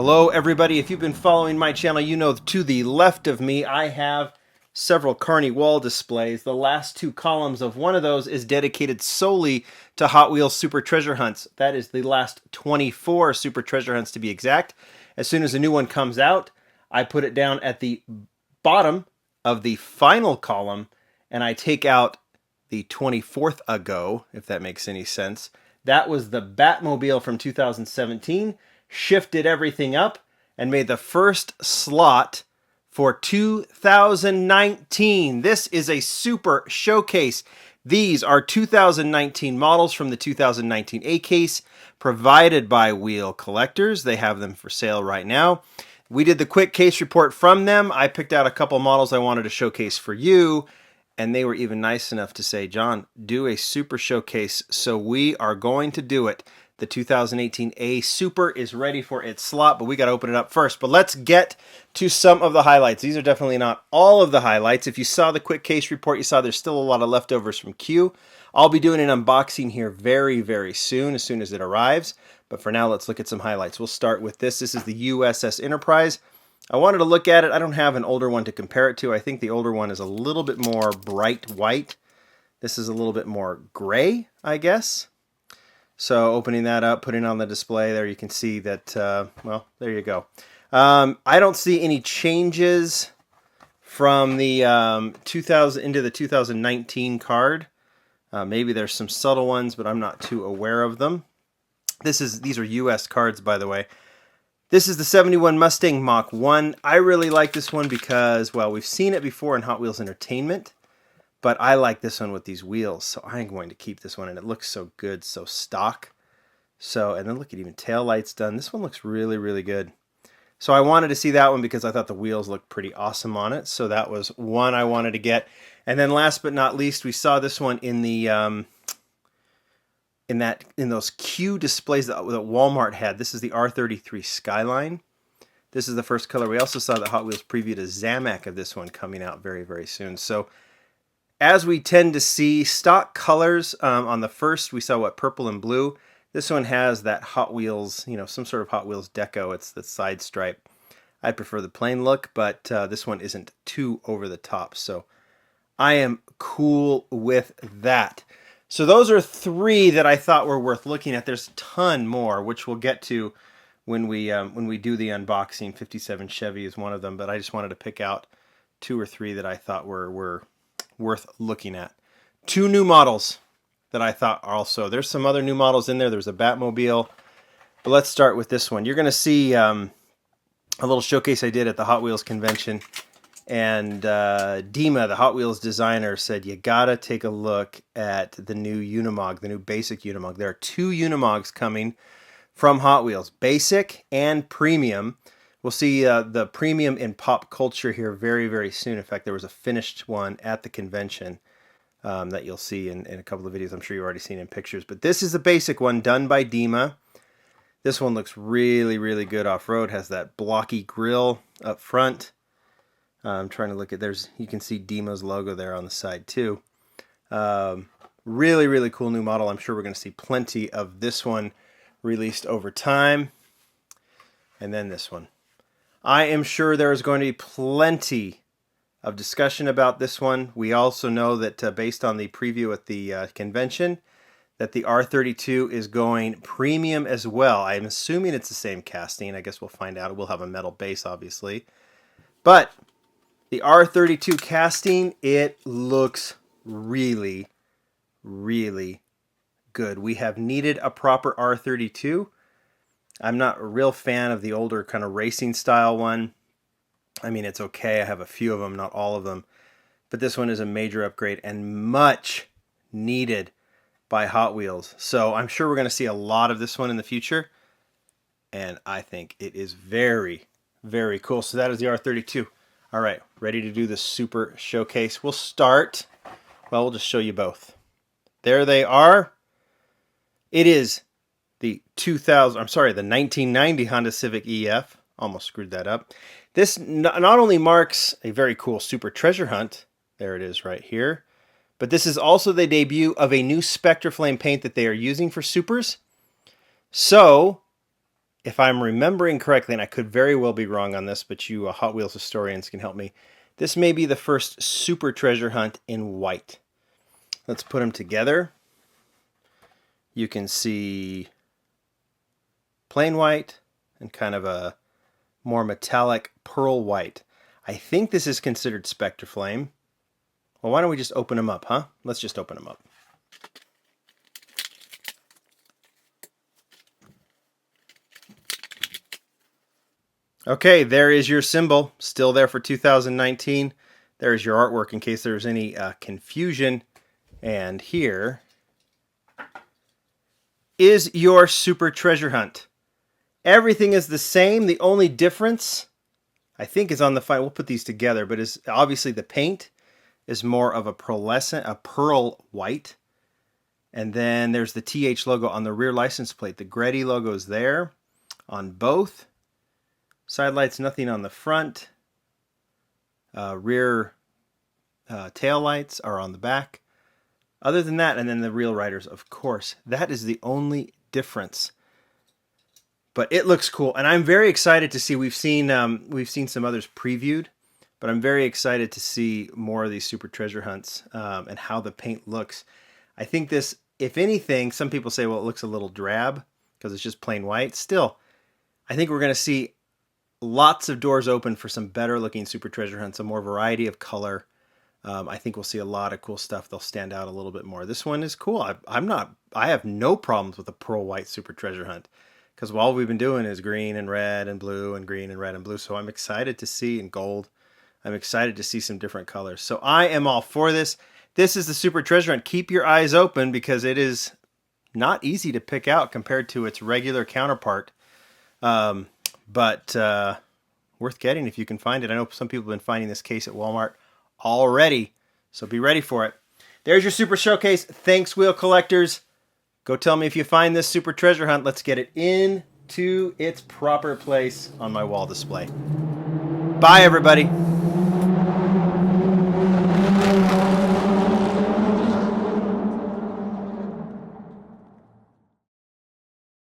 Hello everybody, if you've been following my channel, you know to the left of me I have several Carney wall displays. The last two columns of one of those is dedicated solely to Hot Wheels Super Treasure Hunts. That is the last 24 Super Treasure Hunts to be exact. As soon as a new one comes out, I put it down at the bottom of the final column and I take out the 24th ago, if that makes any sense. That was the Batmobile from 2017. Shifted everything up and made the first slot for 2019. This is a super showcase. These are 2019 models from the 2019 A case provided by Wheel Collectors. They have them for sale right now. We did the quick case report from them. I picked out a couple models I wanted to showcase for you, and they were even nice enough to say, John, do a super showcase. So we are going to do it. The 2018 A Super is ready for its slot, but we got to open it up first. But let's get to some of the highlights. These are definitely not all of the highlights. If you saw the quick case report, you saw there's still a lot of leftovers from Q. I'll be doing an unboxing here very, very soon as it arrives. But for now, let's look at some highlights. We'll start with this. This is the USS Enterprise. I wanted to look at it. I don't have an older one to compare it to. I think the older one is a little bit more bright white. This is a little bit more gray, I guess. So opening that up, putting it on the display there, you can see that, well, there you go. I don't see any changes from the 2000 into the 2019 card. Maybe there's some subtle ones, but I'm not too aware of them. These are US cards, by the way. This is the 71 Mustang Mach 1. I really like this one because, well, we've seen it before in Hot Wheels Entertainment. But I like this one with these wheels, so I'm going to keep this one, and it looks so good, so stock. So, and then look at even tail lights done. This one looks really, really good. So I wanted to see that one because I thought the wheels looked pretty awesome on it. So that was one I wanted to get. And then last but not least, we saw this one in the in those Q displays that Walmart had. This is the R33 Skyline. This is the first color. We also saw that Hot Wheels previewed a Zamak of this one coming out very, very soon. So as we tend to see stock colors on the first, we saw what, purple and blue. This one has that Hot Wheels, you know, some sort of Hot Wheels deco. It's the side stripe. I prefer the plain look, but this one isn't too over the top. So I am cool with that. So those are three that I thought were worth looking at. There's a ton more, which we'll get to when we do the unboxing. 57 Chevy is one of them, but I just wanted to pick out two or three that I thought were worth looking at. Two new models that I thought also. There's some other new models in there. There's a Batmobile. But let's start with this one. You're going to see a little showcase I did at the Hot Wheels convention. And Dima, the Hot Wheels designer, said you got to take a look at the new Unimog, the new basic Unimog. There are two Unimogs coming from Hot Wheels, basic and premium. We'll see the premium in pop culture here very, very soon. In fact, there was a finished one at the convention that you'll see in a couple of videos. I'm sure you've already seen in pictures. But this is the basic one done by Dima. This one looks really, really good off-road. Has that blocky grille up front. I'm trying to look at, you can see Dima's logo there on the side too. Really, really cool new model. I'm sure we're going to see plenty of this one released over time. And then this one. I am sure there is going to be plenty of discussion about this one. We also know that based on the preview at the convention, that the R32 is going premium as well. I'm assuming it's the same casting. I guess we'll find out. We'll have a metal base, obviously. But the R32 casting, it looks really, really good. We have needed a proper R32. I'm not a real fan of the older kind of racing style one. I mean, it's okay. I have a few of them, not all of them. But this one is a major upgrade and much needed by Hot Wheels. So I'm sure we're going to see a lot of this one in the future. And I think it is very, very cool. So that is the R32. All right, ready to do the super showcase. We'll start, well, we'll just show you both. There they are. It is the 1990 Honda Civic EF. Almost screwed that up. This not only marks a very cool Super Treasure Hunt, there it is right here, but this is also the debut of a new Spectraflame paint that they are using for Supers. So if I'm remembering correctly, and I could very well be wrong on this, but you Hot Wheels historians can help me, this may be the first super treasure hunt in white. Let's put them together. You can see plain white and kind of a more metallic pearl white. I think this is considered Spectre Flame. Well, why don't we just open them up, huh? Let's just open them up. Okay, there is your symbol, still there for 2019. There's your artwork in case there's any confusion. And here is your super treasure hunt. Everything is the same. The only difference, I think, is on the final. We'll put these together, but is obviously the paint is more of a pearlescent, a pearl white. And then there's the TH logo on the rear license plate. The Greddy logo is there on both. Side lights, nothing on the front. Rear tail lights are on the back. Other than that, and then the real riders, of course. That is the only difference. But it looks cool, and I'm very excited to see. We've seen some others previewed, but I'm very excited to see more of these super treasure hunts and how the paint looks. I think this, if anything, some people say, well, it looks a little drab because it's just plain white. Still, I think we're going to see lots of doors open for some better looking super treasure hunts, a more variety of color. I think we'll see a lot of cool stuff. They'll stand out a little bit more. This one is cool. I have no problems with a pearl white super treasure hunt because all we've been doing is green and red and blue and green and red and blue. So I'm excited to see, and gold. I'm excited to see some different colors. So I am all for this. This is the super treasure hunt. Keep your eyes open because it is not easy to pick out compared to its regular counterpart. But worth getting if you can find it. I know some people have been finding this case at Walmart already, so be ready for it. There's your super showcase. Thanks, wheel collectors. Go tell me if you find this super treasure hunt. Let's get it into its proper place on my wall display. Bye, everybody.